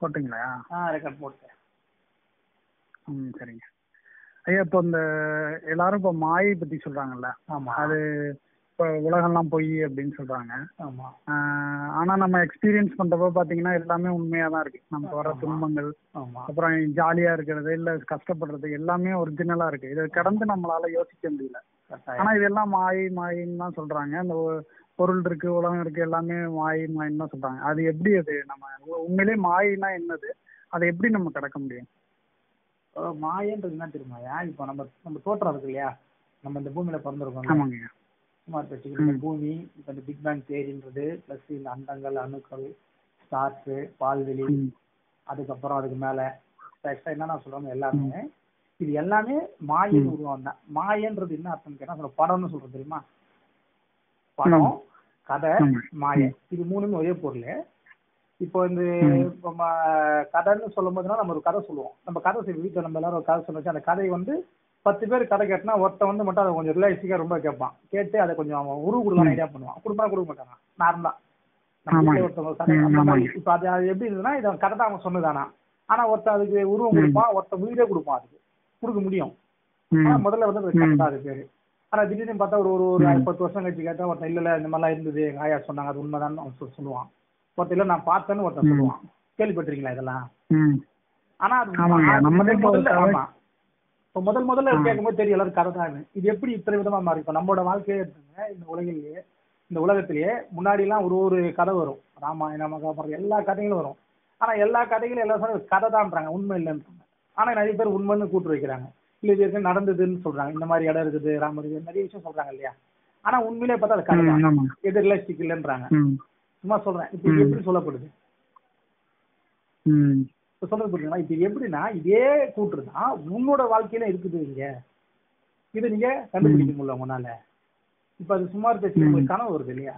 போட்டிங்களா? ரெக்கார்ட் போட்டேன். சரிங்க ஐயா. இப்போ இந்த எல்லாரும் இப்போ மாயை பத்தி சொல்றாங்கல்ல, அது இப்போ உலகம்லாம் பொய் அப்படின்னு சொல்றாங்க. ஆனா நம்ம எக்ஸ்பீரியன்ஸ் பண்றப்ப பாத்தீங்கன்னா எல்லாமே உண்மையா தான் இருக்கு. நமக்கு வர துன்பங்கள், அப்புறம் ஜாலியா இருக்கிறது, இல்ல கஷ்டப்படுறது எல்லாமே ஒரிஜினலா இருக்கு. இதை கடந்து நம்மளால யோசிக்க முடியல. ஆனா இதெல்லாம் மாயை மாயின்னு தான் சொல்றாங்க. அந்த பொருள் இருக்கு, உலகம் இருக்கு, எல்லாமே மாயை மாயின்னு தான் சொல்றாங்க. அது எப்படி, அது நம்ம உண்மையிலே மாயினா என்னது, அதை எப்படி நம்ம கடக்க முடியும்? மாயன்றது என்ன தெரியுமாயா? இப்போ நம்ம தோற்றம் இருக்கு இல்லையா, நம்ம இந்த பூமியில பிறந்திருக்கோம். சுமார் பேச்சுக்கிட்டு பூமி, இப்போ இந்த பிக் பேங் தியரின்றது, பிளஸ் இந்த அண்டங்கள், அணுக்கள், ஸ்டார்ஸ், பால்வெளி, அதுக்கப்புறம் அதுக்கு மேல என்னன்னா சொல்றாங்க எல்லாமே, இது எல்லாமே மாயின் உருவம் தான். மாயன்றது என்ன அர்த்தம் கேட்டா, படம்னு சொல்றது தெரியுமா? படம், கதை, மாய, இது மூணுமே ஒரே பொருள். இப்போ இந்த கதைன்னு சொல்லும் போதுனா நம்ம ஒரு கதை சொல்லுவோம். நம்ம கதை செய்வோம் வீட்டில், நம்ம எல்லாரும் ஒரு கதை சொல்லுச்சு. அந்த கதை 10 பேர் கதை கேட்டனா ஒருத்த மட்டும் அதை கொஞ்சம் ரிலாக்ஸிக்கா ரொம்ப கேட்பான். கேட்டு அதை கொஞ்சம் அவன் உருவு கொடுக்கலாம் ஐடியா பண்ணுவான். கொடுக்க மாட்டாங்க நார்மலா. ஒருத்தவங்க கதை அந்த மாதிரி. இப்போ அது எப்படி இருந்ததுன்னா, இதை கதை தான் அவன் சொன்னதானா. ஆனா ஒருத்த அதுக்கு உருவம் கொடுப்பான், ஒருத்த உயிரே கொடுப்பான். அதுக்கு கொடுக்க முடியும். ஆனா முதல்ல கதை தான் அது பேரு. ஆனா திடீர்னு பார்த்தா ஒரு 10 வருஷம் கழிச்சு கேட்டா ஒருத்தன் இல்ல இந்த மாதிரிலாம் இருந்தது, எங்க ஆயா சொன்னாங்க, அது உண்மைதான் அவன் சொல்லுவான். ஒருத்தர் இல்ல நான் பார்த்தேன்னு ஒருத்தன் சொல்லுவான். கேள்விப்பட்டிருக்கீங்களா இதெல்லாம்? ஆனா அது முதல்ல கேட்கும்போது தெரியும் எல்லாரும் கதை தான். இது எப்படி இத்தனை விதமா மாறி? இப்போ நம்மளோட வாழ்க்கையே இருக்குங்க. இந்த உலகத்திலேயே முன்னாடி எல்லாம் ஒரு கதை வரும். ராமாயணம், மகாபாரதம், எல்லா கதைகளும் வரும். ஆனா எல்லா கதைகளும் எல்லாரும் கதை தான்றாங்க, உண்மை இல்லைன்றாங்க. ஆனா நிறைய பேர் உண்மைன்னு கூட்டு வைக்கிறாங்க. இல்ல இது நடந்ததுன்னு சொல்றாங்க. இந்த மாதிரி இடம் இருக்குது, ராமர், நிறைய விஷயம் சொல்றாங்க இல்லையா? ஆனா உண்மையிலே பார்த்தா அது கதை தான், எது ரியலிஸ்டிக் இல்லைன்றாங்க. சும்மா சொல்றேன். இப்ப இது எப்படி சொல்லப்படுது சொல்றது புரியுங்களா? இப்ப எப்படின்னா, இதே கூற்றுதான் உன்னோட வாழ்க்கையில இருக்குது. இங்க இதை நீங்க கண்டுபிடிக்க முடியல உங்களால. இப்ப அது சுமார் பேசி உங்களுக்கு கனவு வருது இல்லையா?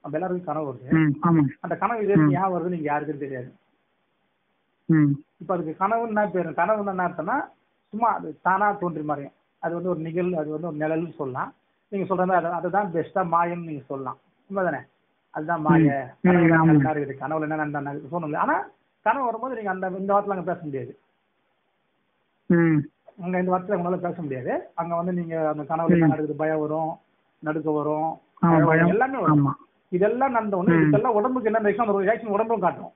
நம்ம எல்லாருக்கும் கனவு வருது. அந்த கனவு இது ஏன் வருது நீங்க யாருக்குன்னு தெரியாது. இப்ப அதுக்கு கனவுன்னு என்ன பேரு? கனவுன்னு என்ன அர்த்தம்னா, சும்மா அது தானா தோன்றி மாதிரியும். அது ஒரு நிகழ்வு, அது ஒரு நிழல்னு சொல்லலாம். நீங்க சொல்றது அதுதான் பெஸ்டா மாயன்னு நீங்க சொல்லலாம். உண்மைதானே? அதுதான் மாய. கனவுல என்ன நடந்தாங்க சொன்னல. ஆனா கனவு வரும்போது நீங்க இந்த வார்த்தையில அங்க பேச முடியாது. அங்க இந்த வார்த்தையில உங்களால பேச முடியாது. அங்க நீங்க அந்த கனவுல என்ன நடக்குது, பயம் வரும், நடுக்க வரும், எல்லாமே வரும். இதெல்லாம் நடந்த உடனே இதெல்லாம் உடம்புக்கு என்ன ரியாக்ஷன் உடம்பும் காட்டும்.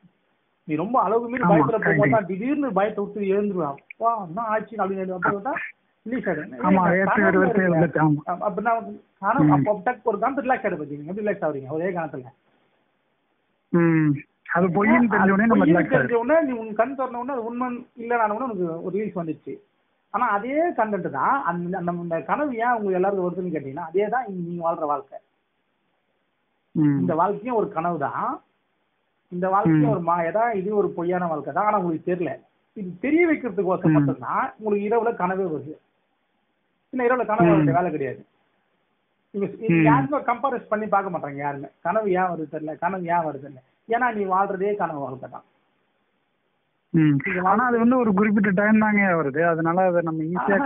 நீ ரொம்ப அளவுக்கு மீறி பயத்துல போகும்போது திடீர்னு பயத்தை விட்டு எழுந்துருவான். என்ன ஆச்சு அப்படின்னு ரிலீஸ் ஆயிடும். அப்படின்னா ஒரு காலத்துல ரிலாக்ஸ் ஆயிடும். பாத்தீங்க எப்படி ரிலாக்ஸ் ஆகுறீங்க ஒரே காலத்துல? அது பொய்ன்னு தெரிஞ்ச உடனே நீ உன் கண் திறந்த உடனே அது உண்மை இல்ல உனக்கு ஒரு ரிலீஸ் வந்துச்சு. ஆனா அதே கண்டென்ட் தான் அந்த கனவு ஏன் உங்களுக்கு எல்லாருக்கும் வருதுன்னு கேட்டீங்கன்னா, அதே தான் நீங்க வாழ்ற வாழ்க்கை. இந்த வாழ்க்கையும் ஒரு கனவு தான். இந்த வாழ்க்கையும் ஒரு மாயதான். இது ஒரு பொய்யான வாழ்க்கை தான். ஆனா உங்களுக்கு தெரியல. இது தெரிய வைக்கிறதுக்கு மட்டும்தான் உங்களுக்கு இரவுல கனவே வருது. இல்ல இரவுல கனவு வேலை கிடையாது. நீங்க யாருமே கம்பேரிஸ் பண்ணி பார்க்க மாட்டாங்க யாருமே. கனவு ஏன் வருது தெரியல, கனவு ஏன் வருது இல்லை. ஏன்னா நீ வாழ்றதே கனவு வாழ்க்கை தான். ஆனா அது ஒரு குறிப்பிட்ட டைம் தாங்க வருது. அதனால அதை நம்ம ஈஸியா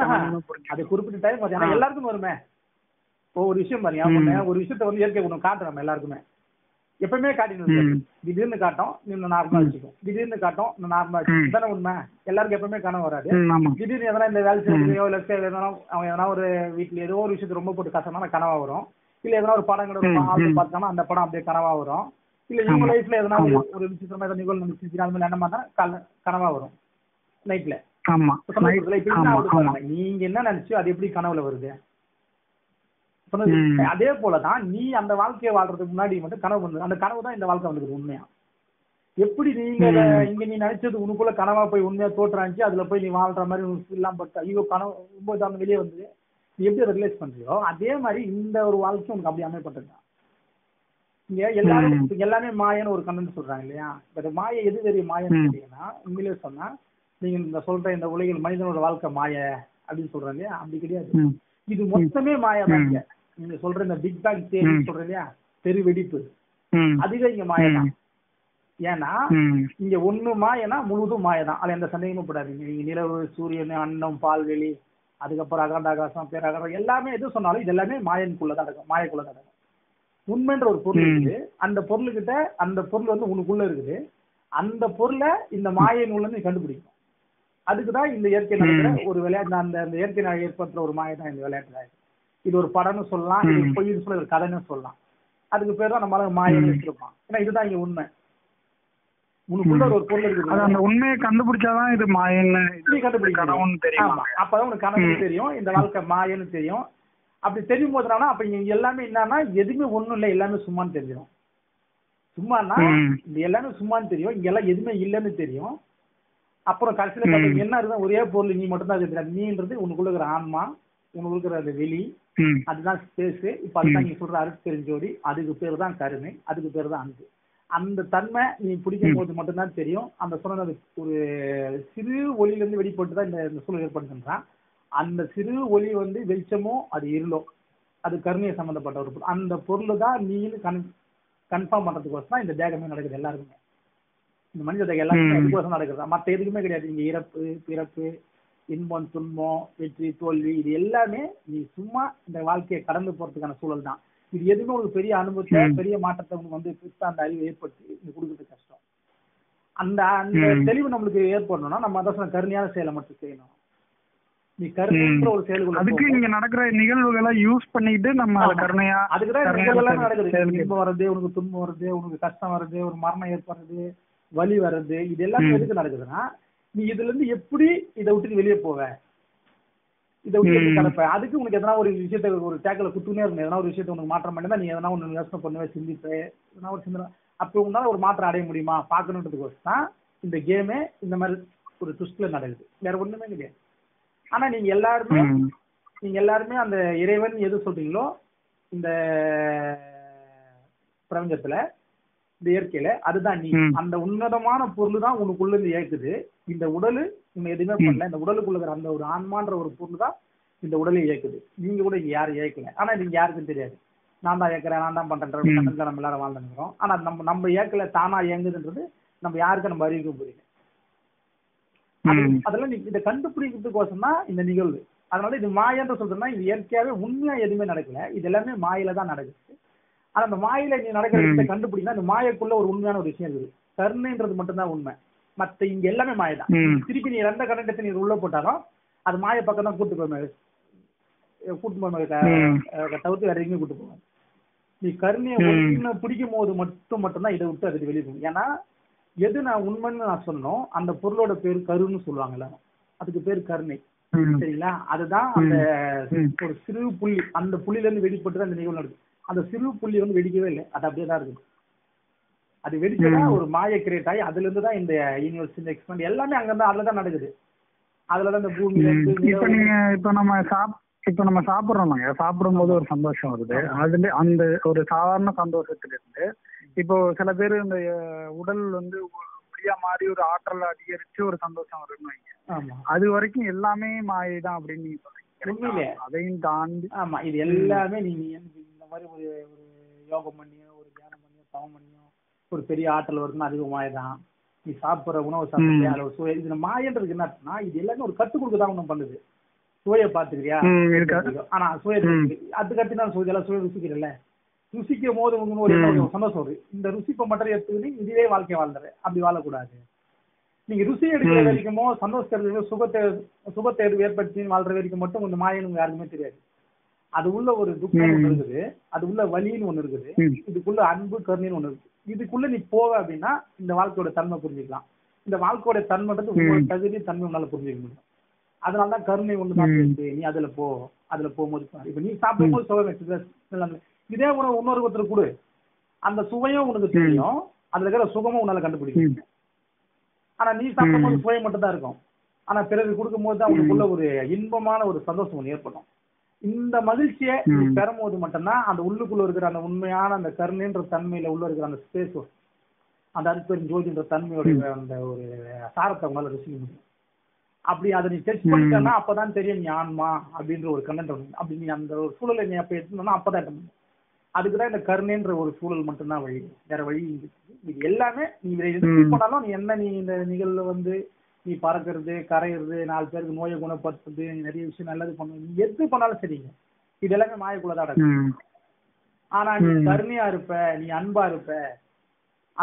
அது குறிப்பிட்ட டைம் வருது. ஆனா எல்லாருக்கும் வருமே. ஒரு விஷயம் பாருங்க, ஒரு விஷயத்த இயற்கை குணம் காட்டுறோம் நம்ம எல்லாருக்குமே. எப்பவுமே காட்டினது திடீர்னு காட்டும், இன்னும் நார்மலா வச்சுக்கும். திடீர்னு காட்டும், இன்னும் நார்மலா வச்சுக்கும். தானே உண்மை? எல்லாருக்கும் எப்பவுமே கனவு வராது. திடீர்னு எதனா இந்த வேலை செய்யறதையோ இல்ல அவங்க எதனா ஒரு வீட்டுல ஏதோ ஒரு விஷயத்த ரொம்ப போட்டு கஷ்டமான கனவா வரும். இல்ல எதனா ஒரு படம் கூட பார்த்தாங்கன்னா அந்த படம் அப்படியே கனவா வரும். இல்ல இவங்க லைஃப்ல எதனா ஒரு விசித்திரமா ஏதாவது நிகழ்வு நடந்துச்சு, அந்த மாதிரி என்ன மாதிரி கனவா வரும் நைட்ல. நீங்க என்ன நினைச்சோ அது எப்படி கனவுல வருது? அதே போலதான் நீ அந்த வாழ்க்கையை வாழ்றதுக்கு முன்னாடி மட்டும் கனவு வந்து அந்த கனவு தான் இந்த வாழ்க்கை வந்துருக்கு உண்மையா. எப்படி நீங்க இங்க நீ நினைச்சது உனக்குள்ள கனவா போய் உண்மையா தோற்றாச்சு, அதுல போய் நீ வாழ்ற மாதிரி இல்லாம பட்டு ஐயோ கனவு ரொம்ப வெளியே வந்து நீ எப்படி அதை ரிலேஸ் பண்றியோ, அதே மாதிரி இந்த ஒரு வாழ்க்கை உனக்கு அப்படி அமைப்பட்டிருக்கான். இங்க எல்லாமே மாயன்னு ஒரு கண்ணு சொல்றாங்க இல்லையா? இந்த மாயை எது பெரிய மாயன்னு கேட்டீங்கன்னா, உண்மையிலே சொன்னா நீங்க இந்த சொல்ற இந்த உலகில் மனிதனோட வாழ்க்கை மாய அப்படின்னு சொல்றாங்க இல்லையா? அப்படி கிடையாது. இது மொத்தமே மாயதான். நீங்க சொல்ற இந்த பிக் பேங் தியரி சொல்ற இல்லையா, பெரு வெடிப்பு, அதுவே இங்க மாயதான். ஏன்னா இங்க ஒண்ணு மாயனா முழுவதும் மாயதான். அது எந்த சந்தேகமும் படாதீங்க. நீங்க நிலவு, சூரியன், அண்டம், பால்வெளி, அதுக்கப்புறம் அகண்ட ஆகாசம், பேராகாசம் எல்லாமே எது சொன்னாலும் இது எல்லாமே மாயனுக்குள்ளதான் இருக்கும், மாயக்குள்ளதான் இருக்கும். உண்மைன்ற ஒரு பொருள் இருக்குது. அந்த பொருள்கிட்ட அந்த பொருள் உனக்குள்ள இருக்குது. அந்த பொருளை இந்த மாயை நூல்ல நீ கண்டுபிடிக்கணும். அதுக்குதான் இந்த இயற்கை நடக்கிற ஒரு விளையாட்டு, அந்த இயற்கை ஏற்படுத்துற ஒரு மாயை தான் இந்த விளையாட்டுல. இது ஒரு படம்னு சொல்லலாம், இது பொய்னு சொல்ல, ஒரு கதைன்னு சொல்லலாம். அதுக்கு பேர் தான் நம்மளால மாயன்னு வச்சிருப்பான். ஏன்னா இதுதான் இங்க உண்மை. உனக்குள்ள ஒரு பொருள் இருக்குது, அந்த உண்மையை கண்டுபிடிச்சாதான் இது மாயன்னு நீ கண்டுபிடிக்கணும். தெரியும், அப்பதான் உனக்கு கனவு தெரியும், இந்த வாழ்க்கை மாயன்னு தெரியும். அப்படி தெரியும் போதுனா அப்ப இங்க எல்லாமே என்னன்னா எதுவுமே ஒண்ணும் இல்லை, எல்லாமே சும்மான்னு தெரிஞ்சிடும். சும்மானா இந்த எல்லாமே சும்மான்னு தெரியும், இங்க எல்லாம் எதுவுமே இல்லைன்னு தெரியும். அப்புறம் கடைசியில என்ன இருந்தா ஒரே பொருள் நீ மட்டும் தான் தெரியாது. நீன்றது உனக்குள்ள இருக்கிற ஆன்மா, உனக்கு இருக்கிற அந்த வெளி, அதுதான் ஸ்பேஸ். இப்ப அதுதான் நீங்க சொல்ற அறுத்து தெரிஞ்சோடி, அதுக்கு பேர் தான் கருணை, அதுக்கு பேர் தான் அன்பு. அந்த தன்மை நீ பிடிக்கும் போது மட்டும்தான் தெரியும். அந்த சொன்னது ஒரு சிறு ஒளியில இருந்து வெளிப்பட்டு தான் இந்த சூழல் ஏற்படுத்துன்றான். அந்த சிறு ஒளி வெளிச்சமோ அது இருளோ, அது கருணையை சம்பந்தப்பட்ட ஒரு பொருள். அந்த பொருள் தான் நீன்னு கன்ஃபார்ம் பண்றதுக்கோசம் தான் இந்த தேகமே நடக்குது. எல்லாருக்குமே இந்த மனித தேகம் எல்லாருமே அதுக்கோசம் நடக்குது, மற்ற எதுக்குமே கிடையாது. இங்க இறப்பு, பிறப்பு, இன்பம், துன்பம், வெற்றி, தோல்வி, இது எல்லாமே நீ சும்மா இந்த வாழ்க்கையை கடந்து போறதுக்கான சூழல் தான். இது எதுவுமே உங்களுக்கு பெரிய அனுபவத்தை, பெரிய மாற்றத்தை உங்களுக்கு அந்த அறிவு ஏற்படுத்தி இது கொடுக்கறது கஷ்டம். அந்த அந்த தெளிவு நம்மளுக்கு ஏற்படணும்னா நம்ம அதான் கருணையான செயலை மட்டும் செய்யணும். நீ கருணைன்ற ஒரு செயல்கள், அதுக்கு இங்க நடக்கிற நிகழ்வுகளை யூஸ் பண்ணிட்டு நம்ம கருணையா, அதுக்குதான் நிகழ்வுகள் நடக்குது. இன்பம் வருது, உனக்கு துன்பம் வருது, உனக்கு கஷ்டம் வருது, ஒரு மரணம் ஏற்படுறது, வலி வர்றது, இது எல்லாமே எதுக்கு நடக்குதுன்னா நீ இதுல இருந்து எப்படி இதை விட்டு வெளியே போவ, இதை விட்டு கிடப்ப. அதுக்கு உனக்கு எதனா ஒரு விஷயத்த ஒரு டேக்கில் குத்துனே இருக்கணும். எதனா ஒரு விஷயத்த உனக்கு மாற்றம் பண்ணா நீ எதனா ஒன்று யோசனை பண்ணுவே, சிந்திப்ப, எதனா ஒரு சிந்தனை. அப்போ உன்னால ஒரு மாற்றம் அடைய முடியுமா பார்க்கணுன்றதுக்கோசம் தான் இந்த கேமே இந்த மாதிரி ஒரு ட்விஸ்ட்ல நடக்குது, வேற ஒண்ணுமே கிடையாது. ஆனா நீங்க எல்லாருமே அந்த இறைவன் எது சொல்றீங்களோ இந்த பிரபஞ்சத்துல, இந்த இயற்கையில, அதுதான் நீ. அந்த உன்னதமான பொருள் தான் உனக்குள்ள இருந்து இயக்குது. இந்த உடலு உன்னை எதுவுமே பண்ணல, இந்த உடலுக்குள்ள இருக்கிற அந்த ஒரு ஆன்மான்ற ஒரு பொருள் தான் இந்த உடலை இயக்குது. நீங்க கூட இங்க யாரும் இயக்கல, ஆனா நீங்க யாருக்கும் தெரியாது. நான் தான் இயக்குறேன், நான் தான் பண்றேன், நம்ம எல்லாரும் வாழ்ந்துருக்கிறோம். ஆனா நம்ம இயக்கல, தானா இயங்குதுன்றது நம்ம யாருக்கும் நம்ம அறிவிக்க புரியல. அதெல்லாம் நீ இதை கண்டுபிடிக்கிறதுக்கோசம் தான் இந்த நிகழ்வு. அதனால இது மாயன்ற சொல்றேன்னா இது இயற்கையாவே உண்மையா எதுவுமே நடக்கல, இது எல்லாமே மாயில தான் நடக்குது. ஆனா அந்த மாயில நீ நடக்கிற விஷயத்தை கண்டுபிடிக்கா, அந்த மாயக்குள்ள ஒரு உண்மையான ஒரு விஷயம் இருக்குது. கருணைன்றது மட்டும்தான் உண்மை, மத்த இங்க எல்லாமே மாயதான். திருப்பி நீ எந்த கண்டத்தை நீ உள்ள போட்டாலும் அது மாய பக்கம் தான் கூட்டு போய் தவிர்த்து வேற எங்கேயும் கூட்டு போவாங்க. நீ கருணையை ஒண்ணு பிடிக்கும் போது மட்டும்தான் இதை விட்டு அதுக்கு வெளியே போகும். ஏன்னா எது நான் உண்மைன்னு நான் சொன்னோம், அந்த பொருளோட பேரு கருன்னு சொல்லுவாங்கல்ல, அதுக்கு பேரு கருணை. சரிங்களா? அதுதான் அந்த ஒரு சிறு புள்ளி, அந்த புள்ளில இருந்து வெளிப்பட்டு அந்த நிகழ்வு நடக்குது. அந்த சிறு புள்ளி வெடிக்கவே இல்லை, அது அப்படியே தான் இருக்குது. அது வெடிச்சதான் ஒரு மாய கிரியேட் ஆகி அதுல இருந்து தான் இந்த யூனிவர்ஸ், இந்த எக்ஸ்பெண்ட் எல்லாமே அங்கிருந்து அதுலதான் நடக்குது. அதுலதான் இந்த பூமி. இப்ப நம்ம சாப்பிடுறோம்னாங்க, சாப்பிடும் போது ஒரு சந்தோஷம் வருது. அதுல அந்த ஒரு சாதாரண சந்தோஷத்துல இருந்து இப்போ சில பேர் இந்த உடல் ஒளியா மாறி ஒரு ஆற்றல் அதிகரிச்சு ஒரு சந்தோஷம் வரும்னு வைங்க. அது வரைக்கும் எல்லாமே மாயை தான் அப்படின்னு நீங்க சொல்றீங்க. அதையும் தாண்டி ஆமா, இது எல்லாமே நீங்க இந்த மாதிரி ஒரு யோகம் பண்ணியோ, ஒரு தியானம் பண்ணியோ, தவம் பண்ணியோ ஒரு பெரிய ஆற்றல் வருதுன்னா அதுக்கு மாயதான். நீ சாப்பிட்ற உணவு சாப்பிட்ற சுவை, இது மாயன்றதுக்கு என்ன, இது எல்லாமே ஒரு கற்றுக் கொடுக்கதான் ஒன்றும் பண்ணுது. சுவையை பாத்துக்கிறியா, ஆனா சுவை அதுக்கு கட்டி தான் சுவை, எல்லாம் சுவை ருசிக்கிறல்ல, ருசிக்கும் போது ஒரு சந்தோஷம் வருது. இந்த ருசிப்பை மட்டும் எடுத்துக்கிட்டு இதுவே வாழ்க்கை வாழ்ந்துரு, அப்படி வாழக்கூடாது. நீங்க ருசி எடுக்கிற வரைக்குமோ, சந்தோஷத்தை சுகத்தை ஏற்படுத்தி வாழ்ற வரைக்கும் மட்டும் இந்த மாயன்னு யாருக்குமே தெரியாது. அது உள்ள ஒரு துக்கம் ஒண்ணு இருக்குது, அது உள்ள வலின்னு ஒண்ணு இருக்குது, இதுக்குள்ள அன்பு கருணைன்னு ஒண்ணு இருக்கு. இதுக்குள்ள நீ போவ அப்படின்னா இந்த வாழ்க்கையோட தன்மை புரிஞ்சுக்கலாம். இந்த வாழ்க்கையோட தன்மைன்றது உங்களோட தகுதி தன்மை உன்னால புரிஞ்சுக்க முடியும். அதனாலதான் கருணை ஒண்ணுதான் இருக்கு. நீ அதுல போகும்போது இப்ப நீ சாப்பிடும் போது சுவை, இதே உணவு இன்னொரு ஒருத்தர் கொடு, அந்த சுவையும் உனக்கு தெரியும், அதுல இருக்கிற சுகமும் உன்னால கண்டுபிடிக்கும். ஆனா நீ சாப்பிடும் போது சுவை மட்டும் தான் இருக்கும், ஆனா பிறகு கொடுக்கும் போது தான் உனக்குள்ள ஒரு இன்பமான ஒரு சந்தோஷம் ஒண்ணு ஏற்படும். இந்த மகிழ்ச்சியை நீ பெறும் போது மட்டும்தான் அந்த உள்ளுக்குள்ள இருக்கிற அந்த உண்மையான அந்த கருணைன்ற தன்மையில உள்ள இருக்கிற அந்த ஸ்பேஸ், அந்த அற்பெரும் ஜோதின்ற தன்மையோட அந்த ஒரு சாரத்தை உங்களால ருசிக்க முடியும். அப்படி அதை நீ டெஸ்ட் பண்ணிட்டா அப்பதான் தெரியும் நீ ஆன்மா அப்படின்ற ஒரு கண்டென்ட் ஒண்ணு. அப்படி நீ அந்த ஒரு சூழலை நீ அப்ப எடுத்துனா அப்பதான் முடியும். அதுக்குதான் இந்த கருணைன்ற ஒரு சூழல் மட்டும்தான் வழி, வேற வழி இது எல்லாமே நீ எது பண்ணாலும் நீ என்ன, நீ இந்த நிகழ்வுல நீ பறக்கிறது, கரையிறது, 4 பேருக்கு நோயை குணப்படுத்துறது, நிறைய விஷயம் நல்லது பண்ணுவது, நீ எது பண்ணாலும் சரிங்க, இது எல்லாமே மாயக்குள்ளதான் நடக்கும். ஆனா நீ கருணையா இருப்ப, நீ அன்பா இருப்ப,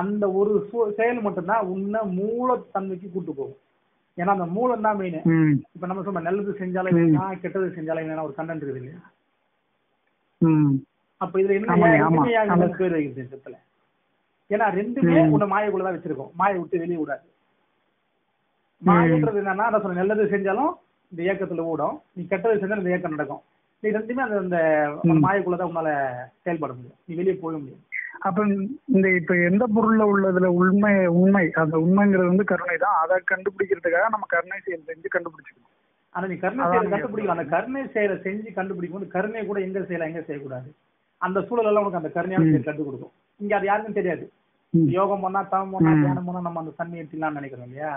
அந்த ஒரு செயல் மட்டும்தான் உன்னை மூலத்தன்மைக்கு கூட்டு போகும். ஏன்னா அந்த மூலம் தான் மெயின். இப்ப நம்ம சொல்ல நல்லது செஞ்சாலும் வேணா கெட்டது செஞ்சாலும் வேணா ஒரு கண்டென்ட் இருக்குது இல்லையா? அப்ப இதுல என்ன பேர் வைக்கிறது? ஏன்னா ரெண்டுமே உன்னை மாயக்குள்ளதான் வச்சிருக்கோம். மாயை விட்டு வெளியே விடாது. மாயன்றது என்னன்னா நான் சொல்றேன், நல்லது செஞ்சாலும் இந்த இயக்கத்துல ஓடும், நீ கெட்டது செஞ்சாலும் இந்த இயக்கம் நடக்கும். நீ ரெண்டுமே அந்த மாயக்குள்ளதான் உன்னால செயல்பட முடியும், நீ வெளியே போக முடியும். அப்ப இந்த இப்ப எந்த பொருள்ல உள்ளதுல உண்மை அந்த உண்மைங்கிறது வந்து கருணை தான். அதை கண்டுபிடிக்கிறதுக்காக நம்ம கருணை செயல் செஞ்சு கண்டுபிடிச்சிக்கணும். ஆனா நீ கருணை செயலை கண்டுபிடிக்கலாம். அந்த கருணை செயலை செஞ்சு கண்டுபிடிக்கும் போது கருணை கூட எங்க செய்யலாம் எங்க செய்யக்கூடாது அந்த சூழல் எல்லாம் உனக்கு அந்த கருணையான செயல் கற்றுக் கொடுக்கும். இங்க அது யாருக்கும் தெரியாது. யோகம் பண்ணா தவம் பண்ணா தியானம் பண்ணா நம்ம அந்த தன்மை எடுத்துலாம்னு நினைக்கிறோம் இல்லையா?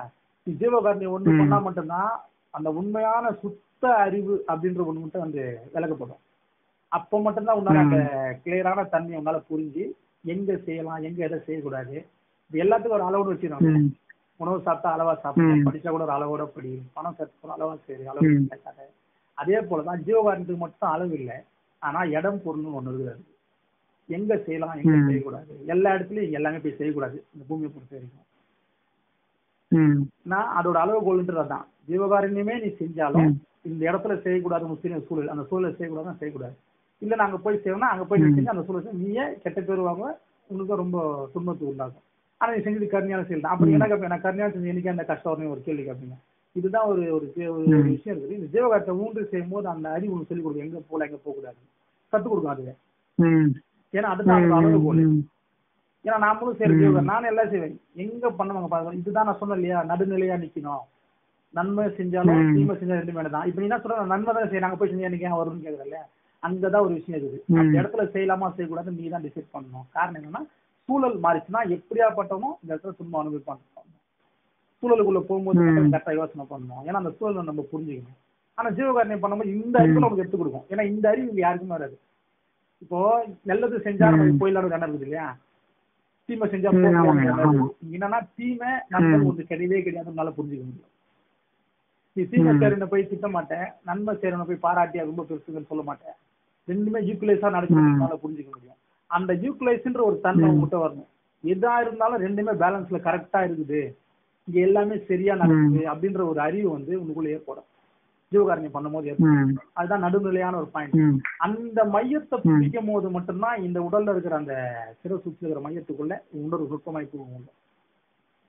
ஜீவகாரணி ஒண்ணு பண்ணா மட்டும்தான் அந்த உண்மையான சுத்த அறிவு அப்படின்ற ஒண்ணு மட்டும் வந்து விளக்கப்படும். அப்ப மட்டும்தான் உன்னால அந்த கிளியரான தன்மையை உன்னால புரிஞ்சு எங்க செய்யலாம் எங்க எதை செய்யக்கூடாது. இப்ப எல்லாத்துக்கும் ஒரு அளவோடு வச்சிருக்காங்க. உணவு சாப்பிட்டா அளவா சாப்பிடணும், படிச்சா கூட ஒரு அளவோட படி, பணம் சேர்த்து அளவா சரி அளவு கிடைக்காது. அதே போலதான் ஜீவகாரணத்துக்கு மட்டும் அளவு இல்லை, ஆனா இடம் பொருள்னு ஒண்ணு இருக்குது. எங்க செய்யலாம் எங்க செய்யக்கூடாது, எல்லா இடத்துலயும் எல்லாமே போய் செய்யக்கூடாது இந்த பூமியை பொறுத்த வரைக்கும். நான் அதோட அளவுகோல்ன்றதான் ஜீவகாரண்யமே நீ செஞ்சாலும் இந்த இடத்துல செய்யக்கூடாது சூழல், அந்த சூழலை செய்யக்கூடாதுன்னு செய்யக்கூடாது. இல்ல நாங்க போய் செய்யணும்னா அங்க போய் நீ செஞ்சு அந்த சூழலை நீயே கெட்ட பேர் வாங்க, உனக்கு ரொம்ப துன்பத்துக்கு உண்டாகும். ஆனா நீ செஞ்சது கருணையான செயல் தான். அப்படி என்ன கேட்பேன், நான் கருணையான செஞ்சு எனக்கு அந்த கஷ்டம் வரணும் ஒரு கேள்வி கேட்பீங்க. இதுதான் ஒரு ஒரு விஷயம் இருக்குது. இந்த ஜீவகாரத்தை ஊன்று செய்யும் போது அந்த அறிவு உங்களுக்கு சொல்லிக் கொடுக்கும், எங்க போல எங்க போக கூடாது கத்துக் கொடுக்கும் அதுவே. ஏன்னா அதுதான் அளவுகோல். ஏன்னா நாமளும் சரி ஜீவகாரம் நானும் எல்லாம் செய்வேன், எங்க பண்ணுவாங்க பாருங்க. இதுதான் நான் சொன்னேன் இல்லையா, நடுநிலையா நிக்கணும். நன்மை செஞ்சாலும் தீமை செஞ்சாலும் ரெண்டு மேல தான். இப்ப நீ என்ன சொல்ற, நன்மை தான் செய்ய நாங்க போய் செஞ்சா எனக்கு வரும்னு கேக்குறல, அங்கதான் ஒரு விஷயம் இருக்குது. அந்த இடத்துல செய்யலாமா செய்யக்கூடாது நீ தான் டிசைட் பண்ணணும். காரணம் என்னன்னா சூழல் மாறிச்சுன்னா எப்படியாப்பட்டவனும் இந்த இடத்துல சும்மா அனுபவிப்பாங்க. சூழலுக்குள்ள போகும்போது கரெக்டா யோசனை பண்ணணும். ஏன்னா அந்த சூழலை நம்ம புரிஞ்சுக்கணும். ஆனா ஜீவகாரணியம் பண்ணும்போது இந்த அறிவு நமக்கு எடுத்து கொடுக்கும். ஏன்னா இந்த அறிவு இங்க யாருக்குமே வராது. இப்போ நல்லது செஞ்சா நமக்கு போயிடலாம் கண்ணா இருக்குது இல்லையா, தீமை செஞ்சா என்னன்னா தீமை நன்மை ஒன்று கிடையவே கிடையாதுனால புரிஞ்சுக்க முடியும். நீ தீமை சேரனை போய் திட்ட மாட்டேன், நன்மை சேரனை போய் பாராட்டியா ரொம்ப பெருசுன்னு சொல்ல மாட்டேன். ரெண்டுமே ஈக்குவலைஸா நடக்கிறதுனால புரிஞ்சுக்க முடியும். அந்த ஈக்குவலைஸ்ன்ற ஒரு தன்மை மட்டும் வரணும். எதா இருந்தாலும் ரெண்டுமே பேலன்ஸ்ல கரெக்டா இருக்குது, இங்க எல்லாமே சரியா நடக்குது அப்படின்ற ஒரு அறிவு வந்து உங்களுக்குள்ள ஏற்படும் ஜீவகாரணியம் பண்ணும் போது ஏற்படும். அதுதான் நடுநிலையான ஒரு பாயிண்ட். அந்த மையத்தை பிடிக்கும் போது மட்டும்தான் இந்த உடல்ல இருக்கிற அந்த சிற சுற்றி இருக்கிற மையத்துக்குள்ள உணர்வு நுட்பமாய் போகும்.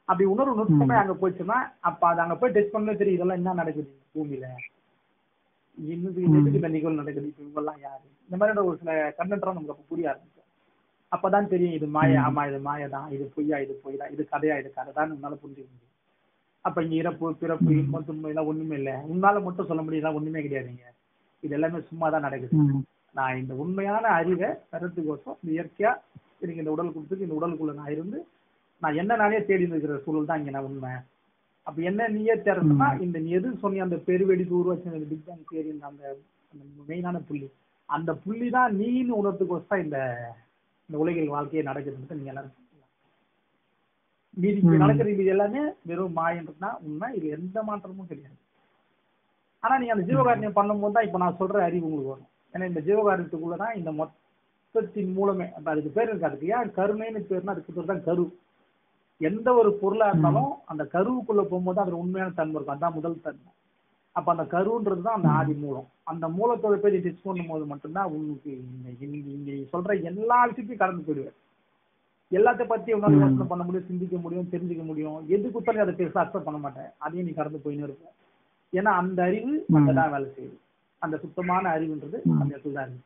அப்படி உணர்வு நுட்பமே அங்க போயிடுச்சுன்னா அப்ப அது அங்க போய் டெஸ்ட் பண்ணவே தெரியும் இதெல்லாம் என்ன நடக்குது பூமியில, இந்த நிகழ்வு நடக்குது, இப்ப இவங்கெல்லாம் யாரு, இந்த மாதிரி ஒரு சில கண்டென்ட் நமக்கு அப்ப புரிய ஆரம்பிக்கும். அப்பதான் தெரியும் இது மாயா, ஆமா இது மாயதான், இது பொய்யா இது பொய் தான், இது கதையா இது கதை தான் உன்னால புரிஞ்சுக்க முடியும். அப்ப இங்க இறப்பு பிறப்பு இன்பம் துன்பம் எல்லாம் ஒண்ணுமே இல்லை, உன்னால மட்டும் சொல்ல முடியும் ஒண்ணுமே கிடையாதுங்க, இது எல்லாமே சும்மா தான் நடக்குது. நான் இந்த உண்மையான அறிவை தரத்துக்கோசம் இந்த இயற்கையா எனக்கு இந்த உடல் கொடுத்துட்டு இந்த உடலுக்குள்ள நான் இருந்து நான் என்ன நானே தேடி இருக்கிற சூழல் தான் இங்க நான் உண்மை. அப்ப என்ன நீயே தேடுறதுன்னா இந்த நீ எது சொன்னி அந்த பெருவெடி உருவாச்சு பிக் பேங் தியரி அந்த மெயினான புள்ளி, அந்த புள்ளி தான் நீன்னு உணர்த்துக்கோசம் இந்த உலகில் வாழ்க்கையை நடக்குதுன்னு நீங்க எல்லாரும் மீதி நடக்கிறது. இது எல்லாமே வெறும் மாயன்றதுனா உண்மை, இது எந்த மாற்றமும் கிடையாது. ஆனா நீங்க அந்த ஜீவகாரணியம் பண்ணும்போது தான் இப்ப நான் சொல்ற அறிவு உங்களுக்கு வரும். ஏன்னா இந்த ஜீவகாரணத்துக்குள்ளதான் இந்த மொத்தத்தின் மூலமே. அப்ப அதுக்கு பேர் இருக்கு, அதுக்கு ஏன் கருணைன்னு பேருனா அதுக்கு பேர் தான் கரு. எந்த ஒரு பொருளா இருந்தாலும் அந்த கருவுக்குள்ள போகும்போது அதுல உண்மையான தன்மை இருக்கும், அதுதான் முதல் தன்மை. அப்ப அந்த கருன்றதுதான் அந்த ஆதி மூலம். அந்த மூலத்தோட பேர் டெஸ்ட் பண்ணும் போது மட்டும்தான் உங்களுக்கு இங்க சொல்ற எல்லா விஷயத்தையும் கடந்து போயிடுவார். எல்லாத்த பத்தி உன்னால யோசனை பண்ண முடியும், சிந்திக்க முடியும், தெரிஞ்சுக்க முடியும். எது குத்தாலும் அதை பெருசா அக்செப்ட் பண்ண மாட்டேன், அதையும் நீ கடந்து போயின்னு இருப்ப. ஏன்னா அந்த அறிவு அங்கதான் வேலை செய்யுது. அந்த சுத்தமான அறிவுன்றது அந்த இடத்துல தான் இருக்கு.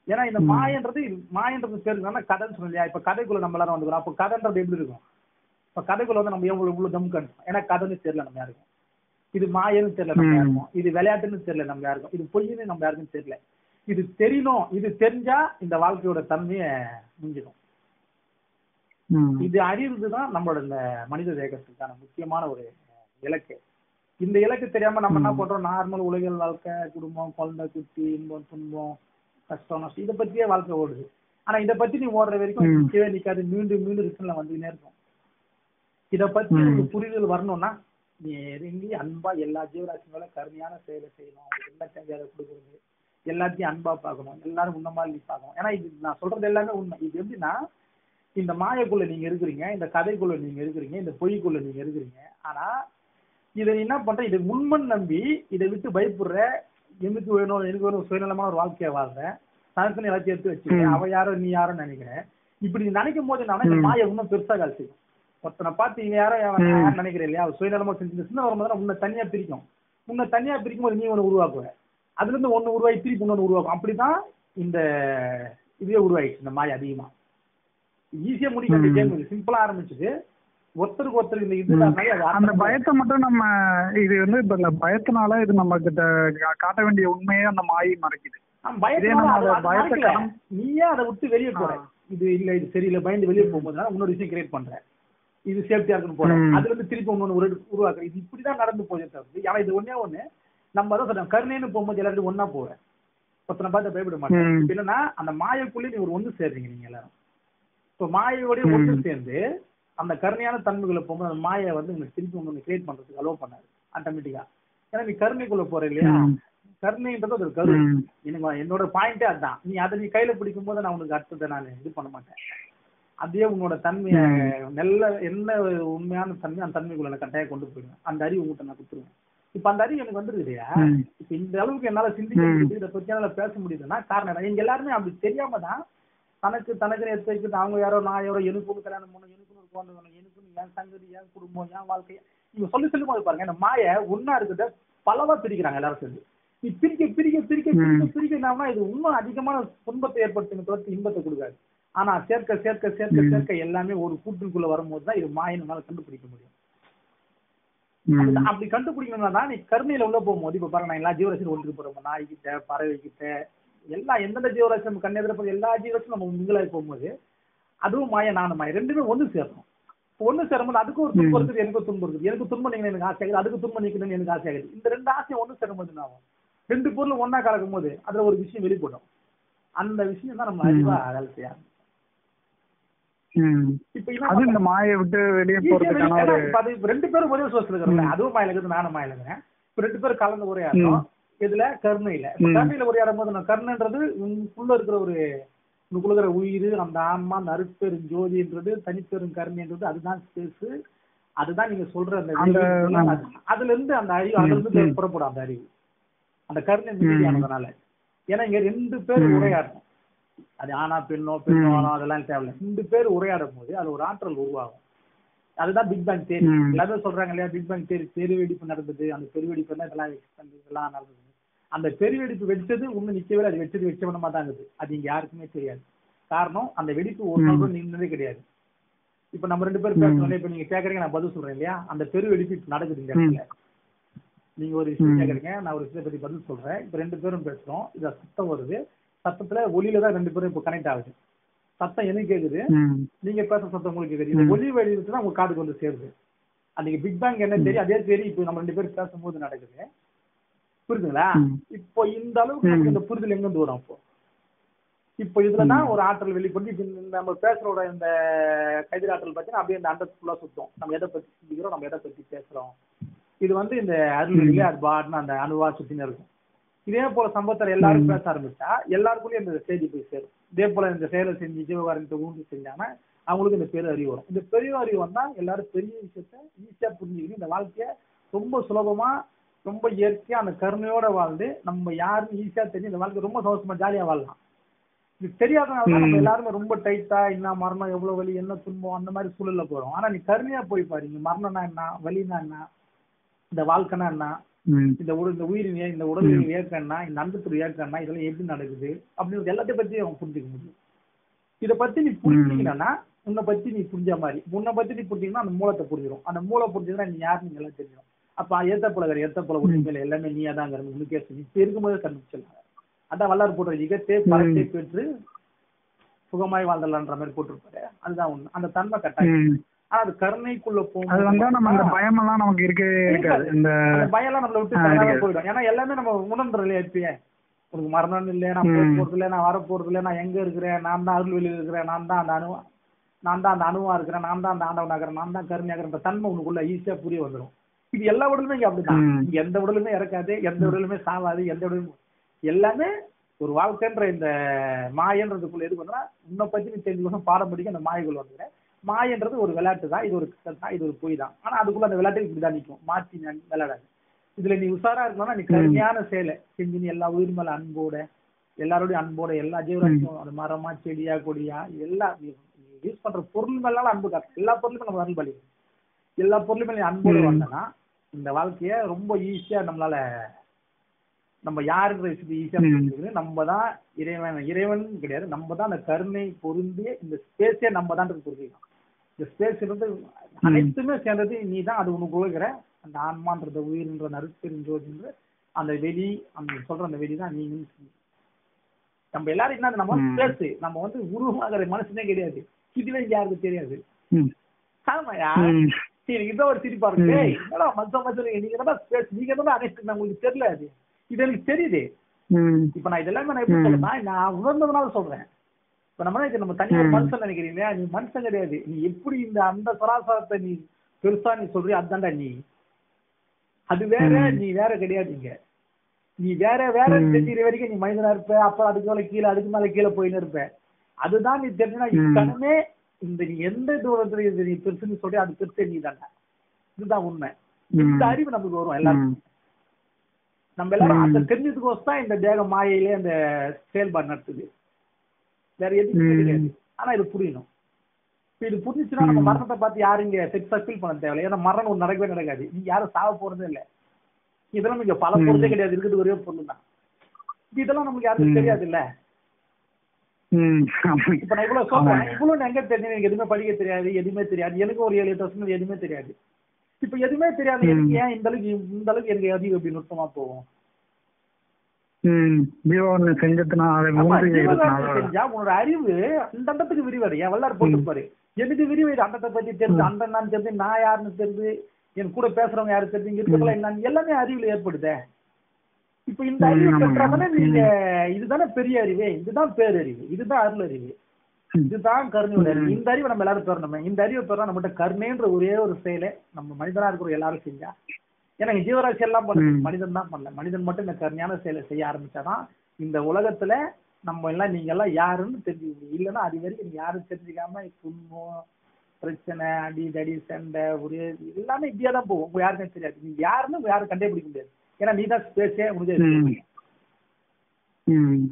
ஏன்னா இந்த மாயன்றது பேருக்கு கதைன்னு சொன்னோம் இல்லையா, இப்ப கதைக்குள்ள நம்ம எல்லாரும் வந்துக்கிறோம். அப்ப கதைன்றது எப்படி இருக்கும், இப்ப கதைக்குள்ள வந்து நம்ம எவ்வளவு தம் கண்டோம். ஏன்னா கதைன்னு தெரியல நம்ம யாருக்கும், இது மாயன்னு தெரியல நம்ம யாருக்கும், இது விளையாட்டுன்னு தெரியல நம்ம யாருக்கும், இது பொய்ன்னு நம்ம யாருக்கும் தெரியல. இது தெரியணும், இது தெரிஞ்சா இந்த வாழ்க்கையோட தன்மையை முடிஞ்சிடும். இது அறிவுதான் நம்மளோட இந்த மனித தேகத்துக்கான முக்கியமான ஒரு இலக்கு. இந்த இலக்கு தெரியாம நம்ம என்ன பண்றோம், நார்மல் உலகில் வாழ்க்கை, குடும்பம், குழந்தை, குட்டி, இன்பம் துன்பம், கஷ்டம் நஷ்டம், இதை பத்தியே வாழ்க்கை ஓடுது. ஆனா இதை பத்தி நீ ஓடுற வரைக்கும் நிக்கவே நிக்காது, மீண்டும் மீண்டும் ரிட்டர்ன்ல வந்துன்னே இருக்கும். இதை பத்தி உங்களுக்கு புரிதல் வரணும்னா நீ இறங்கி அன்பா எல்லா ஜீவராசிகளை கருமையான செயலை செய்யணும், எல்லாத்தையும் அதை கொடுக்குறது, எல்லாத்தையும் அன்பா பார்க்கணும், எல்லாரும் உன்ன மாதிரி நீ பார்க்கணும். ஏன்னா இது நான் சொல்றது எல்லாமே உண்மை. இது எப்படின்னா இந்த மாயக்குள்ள நீங்க இருக்கிறீங்க, இந்த கதைக்குள்ள நீங்க இருக்கிறீங்க, இந்த பொய்க்குள்ள நீங்க இருக்கிறீங்க. ஆனா இதை என்ன பண்ற, இதை உண்மன் நம்பி இதை விட்டு பயப்படுற, எனக்கு வேணும் எனக்கு வேணும் சுயநலமான ஒரு வாழ்க்கையை வாழ்ற, தனக்குன்னு எல்லாத்தையும் எடுத்து வச்சுக்க, அவ யாரோ நீ யாரோ நினைக்கிறேன். இப்படி நினைக்கும் போது என்னன்னா இந்த மாயை இன்னும் பெருசா கால் செய்யும். ஒருத்தனை பார்த்து இங்க யாரோ யாரும் நினைக்கிறேன் இல்லையா, சுயநலமா செஞ்சு சின்ன வரும்போது உன்னை தனியா பிரிக்கும். உன்னை தனியா பிரிக்கும் போது நீ ஒண்ணு உருவாக்குவ, அதுல இருந்து ஒண்ணு உருவாக்கி திருப்பி இன்னொன்னு உருவாக்கும். அப்படிதான் இந்த இதுவே உருவாயிடுச்சு. இந்த மாயை அதிகமா ஈஸியா முடிக்க கேம் சிம்பிளா ஆரம்பிச்சுது. ஒருத்தருக்கு ஒருத்தருக்கு இந்த இது அந்த பயத்தை மட்டும் நம்ம இது வந்து இப்ப இந்த பயத்தினால இது நம்ம கிட்ட காட்ட வேண்டிய உண்மையே அந்த மாயை மறைக்குது. நீயே அதை விட்டு வெளியே போற, இது இல்ல இது சரியில்லை பயந்து வெளியே போகும்போது இன்னொரு விஷயம் கிரியேட் பண்ற, இது சேஃப்டியா இருக்குன்னு போற, அதுல இருந்து திருப்பி ஒண்ணு உருவாக்குற. இது இப்படிதான் நடந்து போகுது தவிர்த்து. ஏன்னா இது ஒண்ணு நம்ம தான் சொல்றோம், கருணைன்னு போகும்போது எல்லாரும் ஒன்னா போறேன், ஒருத்தனை பார்த்து பயப்பட மாட்டேன். இல்லைன்னா அந்த மாயக்குள்ளே நீ ஒரு ஒன்று சேர்றீங்க நீங்க எல்லாரும். இப்போ மாயோடய ஒன்று சேர்ந்து அந்த கருணையான தன்மைகளை போகும்போது அந்த மாயை வந்து உங்களுக்கு திருப்பி ஒன்று கிரியேட் பண்றதுக்கு அலோவ் பண்ணாது ஆட்டோமேட்டிக்கா. ஏன்னா நீ கருணைக்குள்ள போற இல்லையா, கருணைன்றது ஒரு கரு. எனக்கு என்னோட பாயிண்டே அதுதான். நீ அதை நீ கையில பிடிக்கும் போது நான் உனக்கு அடுத்ததை நான் இது பண்ண மாட்டேன். அதே உன்னோட தன்மையை நல்ல என்ன உண்மையான தன்மை அந்த தன்மைக்குள்ள நான் கட்டாயம் கொண்டு போயிடுவேன். அந்த அறிவு உங்கள்கிட்ட நான் கொடுத்துருவேன். இப்ப அந்த அறிவு எனக்கு வந்துருக்கு இல்லையா, இப்ப இந்த அளவுக்கு என்னால சிந்திக்க முடியுது, இதை பத்தி என்னால பேச முடியுதுன்னா காரணம் எங்க எல்லாருமே அப்படி தெரியாம தான் தனக்கு எடுத்து வைக்கிறது. அவங்க யாரோ நான் யாரோ எனக்கு ஒன்று கல்யாணம் பண்ணணும், எனக்கு ஒரு குழந்தை வேணும், எனக்கு என் சங்கதி என் குடும்பம் என் வாழ்க்கை நீங்க சொல்லும் போது பாருங்க, இந்த மாயை ஒன்னா இருக்கிறத பலவா பிரிக்கிறாங்க எல்லாரும் சேர்ந்து. நீ பிரிக்க பிரிக்க பிரிக்க பிரிக்க பிரிக்கணும்னா இது இன்னும் அதிகமான துன்பத்தை ஏற்படுத்தின தவிர்த்து இன்பத்தை கொடுக்காது. ஆனா சேர்க்க சேர்க்க சேர்க்க சேர்க்க எல்லாமே ஒரு கூட்டுக்குள்ள வரும்போது தான் இது மாயை நம்மளால கண்டுபிடிக்க முடியும். அப்படி கண்டுபிடிக்கணும்னா தான் நீ கருணையில உள்ள போகும்போது இப்ப பாருங்க, நான் எல்லா ஜீவராசியும் ஒன்றுக்கு போறோம், நாய்கிட்ட பறவை கிட்ட எல்லா எந்தெந்த ஜீவராசி நம்ம கண்ணெதிர போது எல்லா ஜீவராசியும் நம்ம மிங்கிலாகி போகும்போது அதுவும் மாய நானும் மாய ரெண்டுமே ஒண்ணு சேரணும். ஒண்ணு சேரும்போது அதுக்கும் ஒரு துன்பம் இருக்குது, எனக்கு துன்பம் இருக்குது. எனக்கு துன்பம் நீங்க எனக்கு ஆசை ஆகுது, அதுக்கு துன்பம் நீக்கணும்னு எனக்கு ஆசை ஆகுது. இந்த ரெண்டு ஆசையும் ஒண்ணு சேரும்போது என்ன ஆகும், ரெண்டு பொருளும் ஒன்னா கலக்கும் போது அதுல ஒரு விஷயம் வெளிப்படும். அந்த விஷயம் தான் நம்ம அறிவா வேலை செய்ய இந்த மாயை விட்டு வெளியே போறதுக்கான ரெண்டு பேரும் ஒரே சோர்ஸ் இருக்கிறோம். அதுவும் மாயில இருக்குது, நானும் மாயில இருக்கிறேன். இப்ப ரெண்டு பேரும் கலந்து உரையாடுறோம். இதுல கருணையில கருணையில உரையாடும் போது நான் கருணைன்றது உள்ள இருக்கிற ஒரு உனக்குள்ள இருக்கிற உயிர், அந்த ஆன்மா, அந்த அருட்பெரும் ஜோதின்றது, தனிப்பெரும் கருணைன்றது, அதுதான் ஸ்பேஸ். அதுதான் நீங்க சொல்ற அந்த அதுல இருந்து அந்த அறிவு, அதுல இருந்து புறப்படும் அந்த அறிவு, அந்த கருணை மீதியானதுனால. ஏன்னா இங்க ரெண்டு பேர் உரையாடணும். அது ஆனா பெண்ணோ அதெல்லாம் தேவையில்லை. ரெண்டு பேர் உரையாடும் போது அது ஒரு ஆற்றல் உருவாகும். அதுதான் பிக் பேங் தியரி. எல்லாரும் சொல்றாங்க இல்லையா, பிக் பேங் தியரி பெருவெடிப்பு நடந்தது, அந்த பெருவெடிப்பு தான் இதெல்லாம் நடந்தது. அந்த பெருவெடிப்பு வெடிச்சது ஒண்ணு நிக்கவே, அது வெச்சது வெச்சவனமா தான் இருக்குது. அது இங்க யாருக்குமே தெரியாது. காரணம் அந்த வெடிப்பு ஒரு நாள் நின்றதே கிடையாது. இப்ப நம்ம ரெண்டு பேரும் பேசணும், இப்ப நீங்க கேக்குறீங்க நான் பதில் சொல்றேன் இல்லையா, அந்த பெருவெடிப்பு நடக்குது இந்த இடத்துல. நீங்க ஒரு விஷயம் கேக்குறீங்க, நான் ஒரு விஷயத்தை பத்தி பதில் சொல்றேன். இப்ப ரெண்டு பேரும் பேசுறோம், இதுல சத்தம் வருது, சத்தத்துல ஒலியில தான் ரெண்டு பேரும் இப்ப கனெக்ட் ஆகுது. சத்தம் எனக்கு கேக்குது, நீங்க பேச சத்தம் உங்களுக்கு கேக்குது. இந்த ஒலி வெளியிட்டு தான் உங்க காதுக்கு வந்து சேருது. அன்னைக்கு பிக் பேங் என்ன தெரியும், அதே தேரி இப்ப நம்ம ரெண்டு பேரும் பேசும்போது நடக்குது. புரியுதுங்களா? இப்போ இந்த அளவுக்கு நமக்கு இந்த புரிதல் எங்க இருந்து வரும்? அப்போ இப்போ இதுலதான் ஒரு ஆற்றல் வெளிப்பட்டு நம்ம பேசுறோட இந்த கைதிர் ஆற்றல் பார்த்தீங்கன்னா அப்படியே இந்த அண்டர் ஃபுல்லா சுத்தம். நம்ம எதை பத்தி சிந்திக்கிறோம், நம்ம எதை பத்தி பேசுறோம், இது வந்து இந்த அருள்வெளியில அர்பாட்னு அந்த அணுவா சுத்தின்னு இருக்கும். இதே போல சம்பவத்தில் எல்லாரும் பேச ஆரம்பிச்சா எல்லாருக்குள்ளயும் இந்த செய்தி போய் சேரும். இதே போல இந்த செயலை செஞ்சு ஜீவகாரத்தை ஊன்றி செஞ்சாங்கன்னா அவங்களுக்கு இந்த பெரிய அறிவு வரும். இந்த பெரிய அறிவு வந்தா எல்லாரும் பெரிய விஷயத்த ஈஸியா புரிஞ்சுக்கணும். இந்த வாழ்க்கைய ரொம்ப சுலபமா, ரொம்ப இயற்கையா அந்த கருணையோட வாழ்ந்து நம்ம யாருன்னு ஈஸியா தெரிஞ்சு இந்த வாழ்க்கை ரொம்ப சந்தோஷமா ஜாலியா வாழலாம். இது தெரியாதனால நம்ம எல்லாருமே ரொம்ப டைட்டா என்ன மரணம், எவ்வளவு வலி, என்ன துன்பம், அந்த மாதிரி சூழல்ல போறோம். ஆனா நீ கருணையா போய் பாருங்க, மரணம்னா என்ன, வலினா என்ன, இந்த வாழ்க்கைனா என்ன, இந்த உயிரின் இந்த உடலின் இயக்கம்னா, இந்த அந்தத்துறை இயக்கம்னா, இதெல்லாம் எப்படி நடக்குது அப்படின்னு எல்லாத்தையும் பத்தி அவன் புரிஞ்சுக்க முடியும். இதை பத்தி நீ புரிஞ்சுக்கணும்னா உன்னை பத்தி நீ புரிஞ்ச மாதிரி, உன்னை பத்தி நீ புரிஞ்சுக்கணும், அந்த மூலத்தை புரிஞ்சிடும். அந்த மூளை புரிஞ்சுதுன்னா நீ யாரு நீங்க எல்லாம் தெரியும். அப்ப ஏத்த போல உண்மையில எல்லாமே நீயா தான் இப்ப இருக்கும்போது கண்டுபிடிச்சிடலாம். அதான் வல்லாறு போட்டு இகத்தே பறத்தை பெற்று சுகமாய் வாழ்ந்தலான்ற மாதிரி போட்டிருப்பாரு. அதுதான் ஒண்ணு. அந்த தன்மை கட்டாயம். ஆனா அது கருணைக்குள்ள போகும்போது பயமெல்லாம் நமக்கு இருக்காது. இந்த பயம்லாம் நம்மளை விட்டு போயிடும். ஏன்னா எல்லாமே நம்ம உணர்ந்துறோம் இல்லையா. எப்பயே உனக்கு மரணம் இல்லை, நான் போக போறது இல்லை, நான் வர போறது இல்லை, நான் எங்க இருக்கிறேன், நான் தான் அருள்வெளியில் இருக்கிறேன், நான் தான் அந்த அணுவா இருக்கிறேன், நான் தான் அந்த ஆண்டவன் ஆகிறேன், நான் தான் கருணையாகிறேன். தன்மை உனக்குள்ள ஈஸியா புரிய வந்துடும். இது எல்லா உடலுமே இங்க அப்படிதான். இங்க எந்த உடலுமே இறக்காது, எந்த உடலுமே சாவாது, எந்த உடலும் எல்லாமே ஒரு வாழ்க்கைன்ற இந்த மாயன்றதுக்குள்ள எதுக்கு வந்தா உன்னை பத்தி நீ தெரிஞ்சுக்கணும், பாடம் படிக்க அந்த மாயக்குள்ள வந்துக்கிறேன். மாயன்றது ஒரு விளையாட்டு தான், இது ஒரு தான், இது ஒரு பொய் தான். ஆனா அதுக்குள்ள அந்த விளையாட்டு இப்படிதான் நிற்கும், மாற்றி விளையாடாது. இதுல நீ உஷாரா இருக்கணும்னா நீ கருமையான செயலை செஞ்சு நீ எல்லா உயிர் மேல அன்போட, எல்லாரோடையும் அன்போட, எல்லா ஜீவராசியும் அது மரமா செடியா கொடியா எல்லாம் யூஸ் பண்ற பொருள் மேலாம் அன்பு காட்டு. எல்லா பொருளுமே நம்ம அன்பு பழி, எல்லா பொருளுமே நீ அன்போடு வந்தனா இந்த வாழ்க்கைய ரொம்ப ஈஸியா நம்மளால நம்ம யாருன்ற விஷயத்தை ஈஸியா புரிஞ்சுக்கிறது. நம்ம தான் இறைவன் கிடையாது, நம்ம தான் அந்த கருணை பொருந்திய இந்த ஸ்பேஸே நம்ம தான் புரிஞ்சுக்கலாம். இந்த ஸ்பேஸ் இருந்து அனைத்துமே சேர்ந்தது நீ தான். அது உனக்கு உலகிற அந்த ஆன்மான்றது உயிர்ன்ற நறுப்பெருஞ்சோதின்ற அந்த வெளி, அந்த சொல்ற அந்த வெளி தான் நீங்க. நம்ம எல்லாரும் என்ன நம்ம ஸ்பேஸ், நம்ம வந்து உருவமாகிற மனசுனே கிடையாது. இதுவே யாருக்கு தெரியாது. ஆமாயா, இதான் ஒரு சிரிப்பா இருக்கு. நீங்க தான் ஸ்பேஸ், நீங்க தான் அனைத்து உங்களுக்கு தெரியல. அது இது எனக்கு தெரியுது. இப்ப நான் இதெல்லாமே நான் எப்படி சொல்றேன்னா நான் உணர்ந்ததுனால சொல்றேன். இப்ப நம்ம தனியா மனுஷன் நினைக்கிறீங்க, நீ மனுஷன் கிடையாது. நீ எப்படி இந்த அந்த சராசரத்தை நீ பெருசா நீ சொல்றிய அதுதான்டா நீ. அது வேற, நீ வேற கிடையாதுங்க. நீ வேற வேற தெரிஞ்சுக்கிற வரைக்கும் நீ மனிதனா இருப்ப. அப்புறம் அதுக்கு மேல கீழே, அதுக்கு மேல கீழே போயின்னு இருப்ப. அதுதான் நீ தெரிஞ்சுனா இக்கணமே இந்த நீ எந்த தூரத்துல நீ பெருசுன்னு சொல்லி அது பெருசே நீ தானே. இதுதான் உண்மை. இந்த அறிவு நமக்கு வரும் எல்லாருக்கும். நம்ம எல்லாரும் அந்த தெரிஞ்சதுக்கோசம் இந்த தேக மாயையிலே அந்த செயல்பாடு நடத்துது, வேற எதுவுமே கிடையாது. ஆனா இது புரியணும். இது புரிஞ்சுச்சுன்னா நம்ம மரணத்தை பார்த்து யாரும் இங்க ஃபீல் பண்ண தேவையில்லை. ஏன்னா மரணம் ஒன்று நடக்கவே நடக்காது. நீங்க யாரும் சாவ போறதே இல்லை. இதெல்லாம் இங்க பல பொருளே கிடையாது, இருக்குது ஒரே பொருள் தான். இதெல்லாம் நமக்கு யாருக்கும் தெரியாது இல்ல. இப்ப நான் இவ்வளவு சொல்றேன், இவ்வளவு எங்க தெரிஞ்சு எனக்கு எதுவுமே படிக்க தெரியாது, எதுவுமே தெரியாது. எனக்கு ஒரு 7-8 வருஷம் எதுவுமே தெரியாது. இப்ப எதுவுமே தெரியாது எனக்கு ஏன் இந்த அளவுக்கு எனக்கு அதிகம் எப்படி நுட்பமா போகும்? செஞ்சா உன்னோட அறிவு அந்த அண்டத்துக்கு விரிவாடு. என் வல்லாறு போட்டுப்பாரு, எனக்கு விரிவாடு. அண்டத்தை பத்தி தெரிஞ்சு, அண்டன் தெரிஞ்சு, நான் யாருன்னு தெரிஞ்சு, என் கூட பேசுறவங்க யாரு தெரிஞ்சு, இங்க இருக்கிற என்னன்னு எல்லாமே அறிவுல ஏற்படுது. இப்ப இந்த அறிவு பெற்றாதானே நீங்க, இதுதானே பெரிய அறிவு, இதுதான் பேரறிவு, இதுதான் அருள் அறிவு, இதுதான் கருணையோட அறிவு. இந்த அறிவை நம்ம எல்லாரும் பெறணுமே. இந்த அறிவை பெறா நம்மகிட்ட கருணைன்ற ஒரே ஒரு செயலை நம்ம மனிதனா இருக்கிற எல்லாரும் செஞ்சா, ஏன்னா ஜீவராசி எல்லாம் பண்ண மனிதன் தான் பண்ணல. மனிதன் மட்டும் இந்த கருணையான செயலை செய்ய ஆரம்பிச்சாதான் இந்த உலகத்துல நம்ம எல்லாம் நீங்க எல்லாம் யாருன்னு தெரிஞ்சுக்க. இல்லைன்னா அது வரைக்கும் நீங்க யாரும் தெரிஞ்சுக்காம துன்பம், பிரச்சனை, அடி தடி, சண்டை, ஒரே எல்லாமே இப்படியே தான் போகும். உங்க யாருக்கும் தெரியாது நீங்க யாருன்னு யாரும் கண்டுபிடிக்க முடியாது. ஏன்னா நீ தான் ஸ்பேஸே முடிஞ்சது.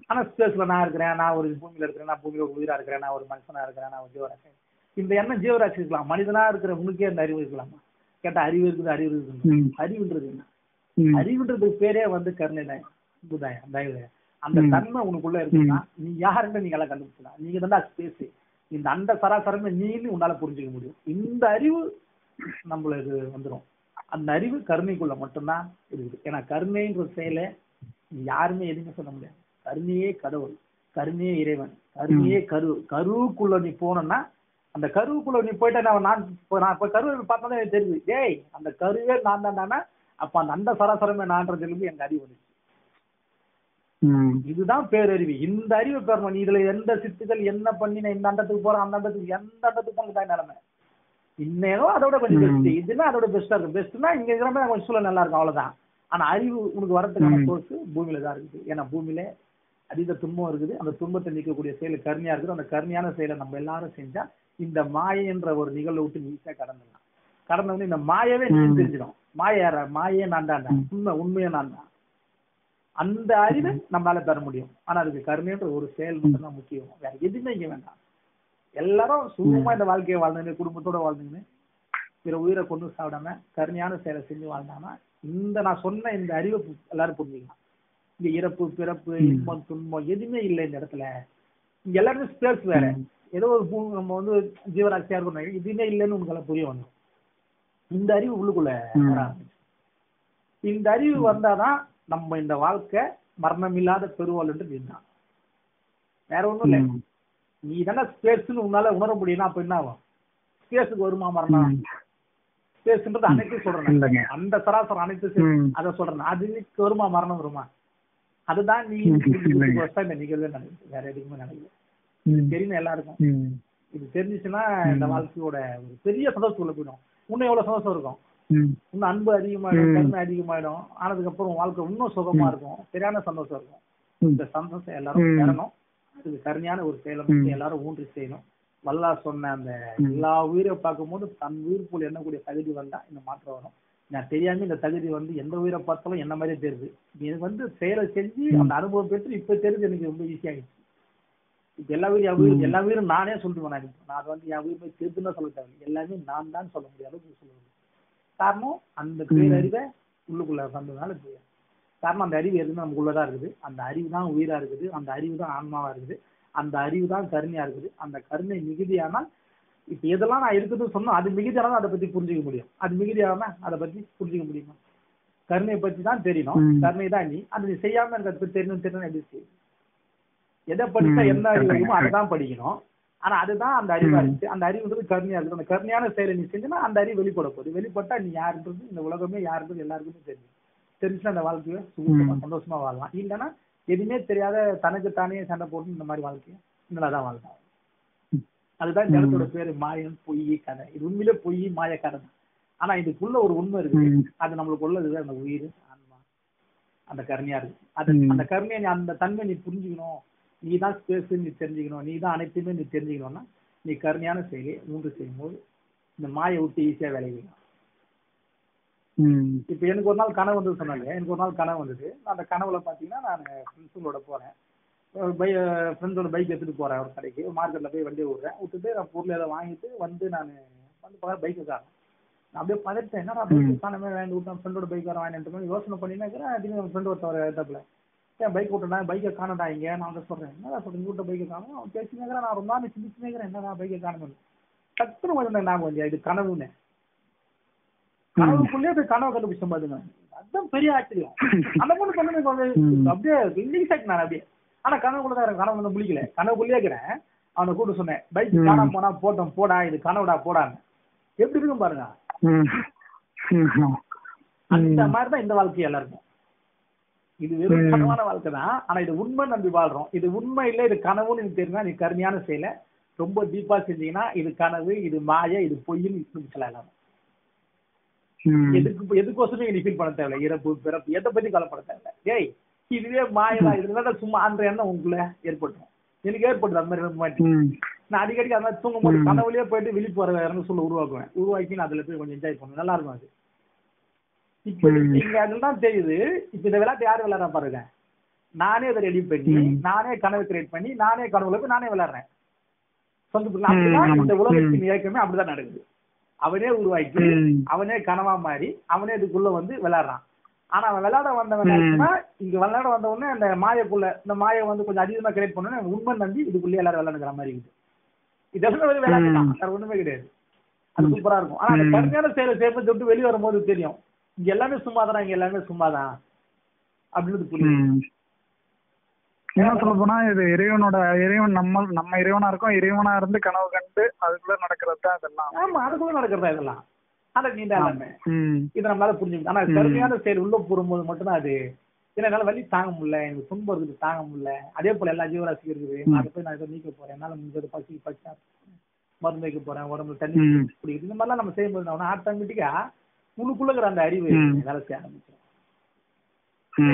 ஆனா ஸ்பேஸ்ல நான் இருக்கிறேன், நான் ஒரு பூமியில இருக்கிறேன், நான் பூமியில ஒரு உயிரா இருக்கிறேன், நான் ஒரு மனுஷனா இருக்கிறேன், நான் ஒரு ஜீவராசி. இந்த எண்ணம் ஜீவராசி இருக்கலாம், மனிதனா இருக்கிற உனக்கே அந்த அறிவு இருக்கலாமா? கேட்டா அறிவு இருக்குது, அறிவு இருக்குது. அறிவுன்றது என்ன? அறிவுன்றதுக்கு பேரே வந்து கருணை தான், தயவு. அந்த தன்மை உனக்குள்ள இருக்குன்னா நீ யாருன்னு நீங்க எல்லாம் கண்டுபிடிச்சலாம். நீங்க தான் ஸ்பேஸ். இந்த அண்ட சராசரமே நீன்னு உன்னால புரிஞ்சுக்க முடியும். இந்த அறிவு நம்மளுக்கு வந்துடும். அந்த அறிவு கருணைக்குள்ள மட்டும்தான் இருக்குது. ஏன்னா கருணைன்ற செயலை யாருமே எதுவுமே சொல்ல முடியாது. கருணையே கடவுள், கருணையே இறைவன், கருணையே கருவுக்குள்ள நீ போனோம்னா, அந்த கருவுக்குள்ள நீ போயிட்டா நான் இப்ப கருவை பார்த்தா எனக்கு தெரியுது, டேய் அந்த கருவே நான் தானே. அப்ப அந்த அண்ட சராசரமே நான்றதுல எங்க அறிவு வந்துச்சு. இதுதான் பேரறிவு. இந்த அறிவு பெறணும். நீ இதுல எந்த சித்துக்கள் என்ன பண்ணி நான் இந்த அண்டத்துக்கு போறேன், அந்த அண்டத்துக்கு எந்த அண்டத்துக்கு போன தான் நிலைமை. இன்னும் அதோட கொஞ்சம் பெஸ்ட், இதுன்னா அதோட பெஸ்டா இருக்கு. பெஸ்ட்னா இங்க இருக்கிற மாதிரி கொஞ்சம் சூழல் நல்லா இருக்கும், அவ்வளவுதான். ஆனா அறிவு உனக்கு வரதுக்கான சோர்ஸ் பூமியில தான் இருக்குது. ஏன்னா பூமியில அதீத துன்பம் இருக்குது. அந்த துன்பத்தை நீக்கக்கூடிய செயல் கருணையா இருக்குது. அந்த கருணையான செயலை நம்ம எல்லாரும் செஞ்சா இந்த மாயன்ற ஒரு நிகழ்வை விட்டு ஈஸியா கடந்துடலாம். கடந்த வந்து இந்த மாயவே நீ தெரிஞ்சிடும். மாயே நான் தான், உண்மையை நான் தான். அந்த அறிவை நம்மளால பெற முடியும். ஆனா அதுக்கு கருணைன்ற ஒரு செயல் மட்டும் தான் முக்கியம். வேற எதுவுமே இங்க வேண்டாம். எல்லாரும் சுகமா இந்த வாழ்க்கையை வாழ்ந்துன்னு, குடும்பத்தோட வாழ்ந்துன்னு, பிற உயிரை கொண்டு சாப்பிடாம கருணையான செயலை செஞ்சு வாழ்ந்தாங்கன்னா இந்த நான் சொன்ன இந்த அறிவை எல்லாரும் புரிஞ்சுக்கலாம். இங்க இறப்பு, பிறப்பு, இன்பம், துன்பம் எதுவுமே இல்லை இந்த இடத்துல. இங்க எல்லாருமே ஸ்பேஸ் வேற. ஏதோ ஒரு நம்ம வந்து ஜீவராசியா இருக்கணும், எதுவுமே இல்லைன்னு உங்களுக்கு புரிய வந்தோம். இந்த அறிவு உள்ளுக்குள்ள வர ஆரம்பிச்சு. இந்த அறிவு வந்தாதான் நம்ம இந்த வாழ்க்கை மரணம் இல்லாத பெருவாள்ன்றது இதுதான். வேற ஒண்ணும் இல்லை. நீ தானே ஸ்பேஸ்ன்னு உன்னால உணர முடியும்னா அப்ப என்ன ஆகும்? ஸ்பேஸுக்கு வருமா மரணம்? ஸ்பேஸ்ன்றது அனைத்து சொல்றேன், அந்த சராசரம் அனைத்து அதை சொல்றேன். அதுக்கு வருமா மரணம் வருமா? அதுதான் நீ இந்த நிகழ்வே நடக்குது, வேற எதுக்குமே நடக்குது. தெரியும் எல்லாருக்கும். இது தெரிஞ்சிச்சுன்னா இந்த வாழ்க்கையோட ஒரு பெரிய சந்தோஷத்துக்குள்ள போயிடும். இன்னும் எவ்வளவு சந்தோஷம் இருக்கும், இன்னும் அன்பு அதிகமாயிடும், கருணை அதிகமாயிடும். ஆனதுக்கு அப்புறம் வாழ்க்கை இன்னும் சுகமா இருக்கும், சரியான சந்தோஷம் இருக்கும். இந்த சந்தோஷம் எல்லாரும் பெறணும். அதுக்கு கருணையான ஒரு செயலை மட்டும் எல்லாரும் ஊன்றி செய்யணும். வல்லார் சொன்ன அந்த எல்லா உயிரை பார்க்கும்போது தன் உயிர் போல் எண்ணக்கூடிய தகுதி வந்தா இந்த மாற்றம் வரும். நான் தெரியாம இந்த தகுதி எந்த உயிரை பார்த்தாலும் என்ன மாதிரியே தெரியுது. எனக்கு செயலை செஞ்சு அந்த அனுபவம் பெற்று இப்ப தெரிஞ்சு எனக்கு ரொம்ப ஈஸியாகிடுச்சு. இப்ப எல்லா உயிரும் நானே சொல்லுவேன். நான் என் உயிர் போய் திருத்துன்னு சொல்ல தேவை, எல்லாமே நான் தான் சொல்ல முடியாது சொல்ல முடியும். காரணம் அந்த பேரறிவை உள்ளுக்குள்ள வந்ததுனால காரணம் அந்த அறிவு எதுவுமே நமக்குள்ளதான் இருக்குது. அந்த அறிவு தான் உயிரா இருக்குது. அந்த அறிவு தான் ஆன்மாவா இருக்குது. அந்த அறிவு தான் கருணையா இருக்குது. அந்த கருணை மிகுதியானால் இப்ப எதெல்லாம் நான் இருக்குதுன்னு சொன்னோம் அது மிகுதியானதான் அதை பத்தி புரிஞ்சுக்க முடியும். அது மிகுதியாம அதை பத்தி புரிஞ்சுக்க முடியுமா? கருணையை பத்தி தான் தெரியணும். கருணை தான் நீ அது நீ செய்யாம எனக்கு அதை பத்தி தெரியணும் எப்படி செய்யும்? எதை படிச்சா என்ன அறிவு இருக்குமோ அதை தான் படிக்கணும். ஆனா அதுதான் அந்த அறிவா இருக்கு. அந்த அறிவுன்றது கருணையா இருக்குது. அந்த கருணையான செயலை நீ செஞ்சனா அந்த அறிவு வெளிப்பட போகுது. வெளிப்பட்டா நீ யாருன்றது இந்த உலகமே யாருன்றது எல்லாருக்குமே தெரியும். தெரிஞ்சுன்னா அந்த வாழ்க்கைய சுகமா சந்தோஷமா வாழலாம். இல்லைன்னா எதுவுமே தெரியாத தனக்கு தானே சண்டை போட்டு இந்த மாதிரி வாழ்க்கைய இங்கதான் வாழ்க்கை. அதுதான் இந்த இடத்தோட பேரு மாயம், பொய், கதை. இது உண்மையிலே பொய், மாய, கதை தான். ஆனா இதுக்குள்ள ஒரு உண்மை இருக்கு. அது நம்மளுக்கு உள்ளது அந்த உயிர், ஆன்மா, அந்த கருணையா இருக்கு. அது அந்த கருணையை அந்த தன்மை நீ புரிஞ்சுக்கணும். நீ தான் ஸ்பேஸ் நீ தெரிஞ்சுக்கணும். நீ தான் அனைத்துமே நீ தெரிஞ்சுக்கணும்னா நீ கருணையான செயலை மூன்று செய்யும்போது இந்த மாயை விட்டு ஈஸியா விளைவிக்கலாம். இப்ப எனக்கு ஒரு நாள் கனவு வந்து சொன்னாங்க. எனக்கு ஒரு நாள் கனவு வந்தது. அந்த கனவுல பாத்தீங்கன்னா நான் ஃப்ரெண்ட்ஸுங்களோட போறேன். ஃப்ரெண்ட்ஸோட பைக் எடுத்துட்டு போறேன் ஒரு கடைக்கு. மார்க்கெட்ல போய் வண்டியை விட்டுட்டு நான் பொருள் ஏதாவது வாங்கிட்டு வந்து நான் வந்து பைக்கு காரணம் நான் அப்படியே பதட்டேன். என்னடா பைக் காணமே வாங்கி விட்டேன். ஃப்ரெண்டோட பைக் வர வாங்கிட்டு யோசனை பண்ணினேன். திடீர்னு ஃப்ரெண்ட் ஒருத்தவரை ஏத்தாப்புல ஏன் பைக் விட்டா பைக்கை காணடா இங்க. நான் வந்து சொல்றேன் என்னடா சொல்றேன் கூட்ட பைக்கை காணும். அவன் பேசினேங்கிறேன். நான் ரொம்ப நாள் சிந்திச்சுனேங்கிறேன் என்னடா பைக்கை காணும். டக்குனு கொஞ்சம் நான் கொஞ்சம் இது கனவுன்னு கனவுக்குள்ளே போய் கனவு கண்டுபிடிச்ச பாருங்க. அதுதான் பெரிய ஆச்சரியம். அந்த பொண்ணு சொன்ன அப்படியே இங்கிலீஷ் ஆச்சு நான் அப்படியே. ஆனா கனவுக்குள்ளதான் கனவு வந்து முழிக்கல. கனவுக்குள்ளே இருக்கிறேன். அவனை கூட்டு சொன்னேன் பைக் காணாம போனா போட்டோம் போடா இது கனவுடா போடான்னு. எப்படி இருக்கும் பாருங்க. அந்த மாதிரிதான் இந்த வாழ்க்கை எல்லாருக்கும். இது வெறும் கனவான வாழ்க்கை தான். ஆனா இது உண்மை நம்பி வாழ்றோம். இது உண்மை இல்லை இது கனவுன்னு எனக்கு தெரியுமா நீ கருமையான செயலை ரொம்ப டீப்பா செஞ்சீங்கன்னா இது கனவு, இது மாய, இது பொய்ன்னு நிரூபிச்சலாம் எல்லாரும். எதுக்கோசமே நீ ஃபீல் பண்ண தேவையில்ல. இறப்பு பிறப்பு எதை பத்தி கவலைப்பட தேவையில்ல. ஏய் இதுவே மாயலா இதுல சும்மா அந்த எண்ணம் உங்களுக்குள்ள ஏற்பட்டுரும். எனக்கு ஏற்படுது அந்த மாதிரி மாட்டி. நான் அடிக்கடி அந்த மாதிரி தூங்கும் போது கனவுலயே போயிட்டு விழிப்பு வர இறங்க சொல்ல உருவாக்குவேன். உருவாக்கி நான் அதுல போய் கொஞ்சம் என்ஜாய் பண்ணுவேன். நல்லா இருக்கும் அது. இப்ப இங்க அதுதான் தெரியுது. இப்ப இந்த விளையாட்டு யாரு விளையாடுறா பாருங்க. நானே அதை ரெடி பண்ணி நானே கனவு கிரியேட் பண்ணி நானே கனவுல போய் நானே விளையாடுறேன். சொந்த இந்த உலகத்தின் இயக்கமே அப்படிதான் நடக்குது. அவனே உருவாக்கி அவனே கனவா மாறி அவனே இதுக்குள்ள வந்து விளையாடுறான். ஆனா அவன் விளையாட வந்தவன் இங்க விளையாட வந்தவொடனே அந்த மாயக்குள்ள இந்த மாயை வந்து கொஞ்சம் அதிகமா கிரியேட் பண்ணோன்னு உண்மை நம்பி இதுக்குள்ளே எல்லாரும் விளையாடுற மாதிரி இருக்குது. இதெல்லாம் ஒரு விளையாட்டு தான், வேற ஒண்ணுமே கிடையாது. அது சூப்பரா இருக்கும். ஆனா அந்த கருமையான செயலை சேர்ந்து விட்டு வெளியே வரும்போது தெரியும் இங்க எல்லாமே சும்மாதான், இங்க எல்லாமே சும்மாதான் அப்படின்னு புரியும். என்ன சொல்ல போனா இது இறைவன் நம்ம இறைவனா இருக்கோம். இறைவனா இருந்து கனவு கண்டு அதுக்குள்ள நடக்கிறது தான் இதெல்லாம். ஆமா அதுக்குள்ள நடக்கிறதா இதெல்லாம். ஆனா நீ எல்லாமே இதை நம்மளால புரிஞ்சுக்கணும். ஆனா கருமையான செயல் உள்ள போகும்போது மட்டும்தான் அது என்னால வலி தாங்க முடியல, எனக்கு துன்பம் இருக்குது தாங்க முடியல. அதே போல எல்லா ஜீவராசி இருக்குது. அதை போய் நான் ஏதோ நீக்க போறேன், என்னால முடிஞ்சது பச்சா மருந்து வைக்க போறேன், உடம்புல தண்ணி குடிக்குது, இந்த மாதிரிலாம் நம்ம செய்யும்போது ஆட்டோமேட்டிக்கா உனக்குள்ள இருக்கிற அந்த அறிவு வேலை செய்ய ஆரம்பிச்சிடும்.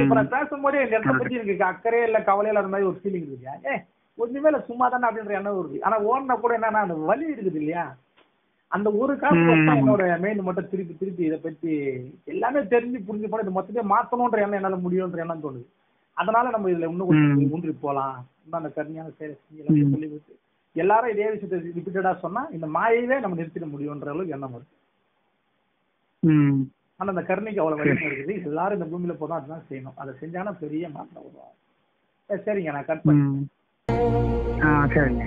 இப்ப நான் பேசும்போதே இந்த இடத்த பத்தி எனக்கு அக்கறையே இல்ல கவலையே இல்லாத மாதிரி ஒரு ஃபீலிங் இருக்கு. ஒண்ணுமே இல்ல சும்மா தானே அப்படின்ற எண்ணம் வருது. ஆனா ஓடினா கூட என்னன்னா அந்த வலி இருக்குது இல்லையா, அந்த ஒரு காசு என்னோட மெயின் மட்டும் திருப்பி இதை பத்தி எல்லாமே தெரிஞ்சு புரிஞ்சு போன இது மொத்தத்தையே மாத்தணும்ன்ற எண்ணம் என்னால முடியும்ன்ற எண்ணம் தோணுது. அதனால நம்ம இதுல இன்னும் கொஞ்சம் ஊன்றி போலாம். இன்னும் அந்த கருமையான செயலை சொல்லி விட்டு எல்லாரும் இதே விஷயத்த ரிப்பீட்டடா சொன்னா இந்த மாயவே நம்ம நிறுத்திட முடியும்ன்ற அளவுக்கு எண்ணம் வருது. ஆனா அந்த கருணைக்கு அவ்வளவு வலிமை இருக்குது. எல்லாரும் இந்த பூமியில போதும் அதுதான் செய்யணும். அதை செஞ்சாலும் பெரிய மாற்றம் வருவாங்க. சரிங்க நான் கட் பண்ணேன். சரிங்க.